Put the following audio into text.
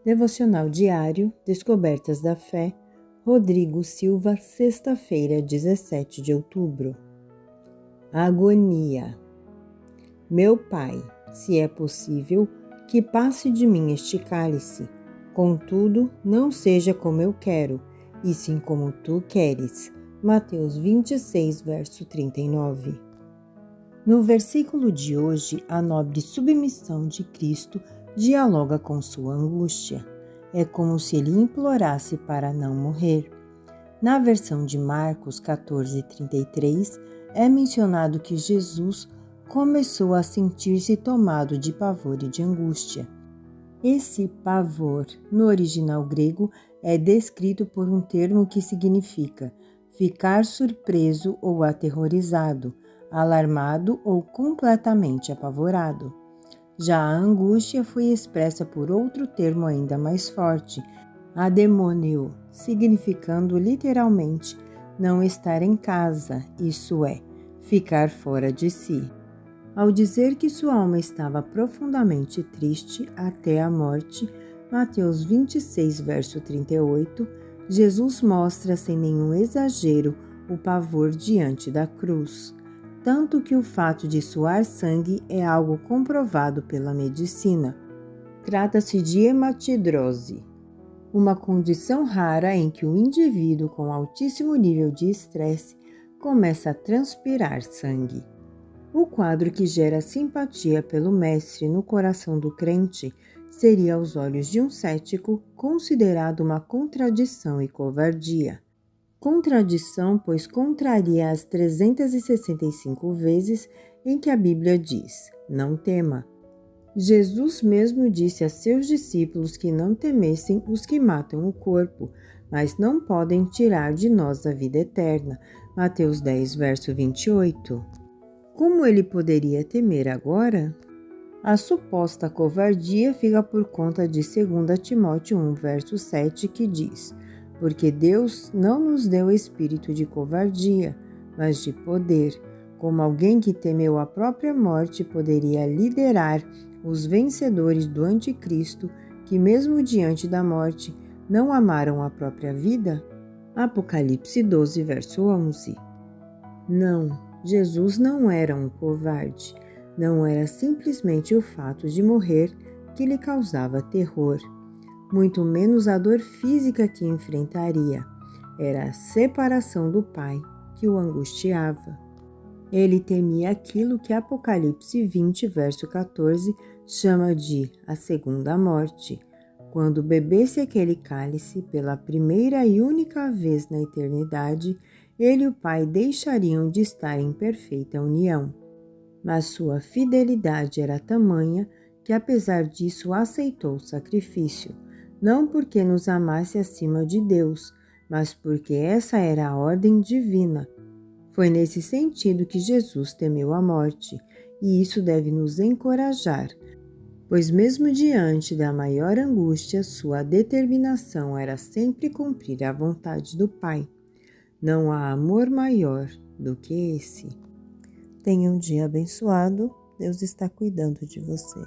Devocional diário, Descobertas da Fé, Rodrigo Silva, sexta-feira, 17 de outubro. Agonia. Meu Pai, se é possível, que passe de mim este cálice. Contudo, não seja como eu quero, e sim como tu queres. Mateus 26, verso 39. No versículo de hoje, a nobre submissão de Cristo dialoga com sua angústia. É como se ele implorasse para não morrer. Na versão de Marcos 14:33, é mencionado que Jesus começou a sentir-se tomado de pavor e de angústia. Esse pavor, no original grego, é descrito por um termo que significa ficar surpreso ou aterrorizado, alarmado ou completamente apavorado. Já a angústia foi expressa por outro termo ainda mais forte, ademônio, significando literalmente não estar em casa, isso é, ficar fora de si. Ao dizer que sua alma estava profundamente triste até a morte, Mateus 26, verso 38, Jesus mostra sem nenhum exagero o pavor diante da cruz. Tanto que o fato de suar sangue é algo comprovado pela medicina. Trata-se de hematidrose, uma condição rara em que o indivíduo com altíssimo nível de estresse começa a transpirar sangue. O quadro que gera simpatia pelo Mestre no coração do crente seria, aos olhos de um cético, considerado uma contradição e covardia. Contradição, pois contraria as 365 vezes em que a Bíblia diz, não tema. Jesus mesmo disse a seus discípulos que não temessem os que matam o corpo, mas não podem tirar de nós a vida eterna. Mateus 10, verso 28. Como ele poderia temer agora? A suposta covardia fica por conta de 2 Timóteo 1, verso 7, que diz: porque Deus não nos deu espírito de covardia, mas de poder. Como alguém que temeu a própria morte poderia liderar os vencedores do anticristo, que mesmo diante da morte não amaram a própria vida? Apocalipse 12, verso 11. Não, Jesus não era um covarde. Não era simplesmente o fato de morrer que lhe causava terror. Muito menos a dor física que enfrentaria. Era a separação do Pai que o angustiava. Ele temia aquilo que Apocalipse 20, verso 14, chama de a segunda morte. Quando bebesse aquele cálice pela primeira e única vez na eternidade, ele e o Pai deixariam de estar em perfeita união. Mas sua fidelidade era tamanha que, apesar disso, aceitou o sacrifício. Não porque nos amasse acima de Deus, mas porque essa era a ordem divina. Foi nesse sentido que Jesus temeu a morte, e isso deve nos encorajar, pois mesmo diante da maior angústia, sua determinação era sempre cumprir a vontade do Pai. Não há amor maior do que esse. Tenha um dia abençoado, Deus está cuidando de você.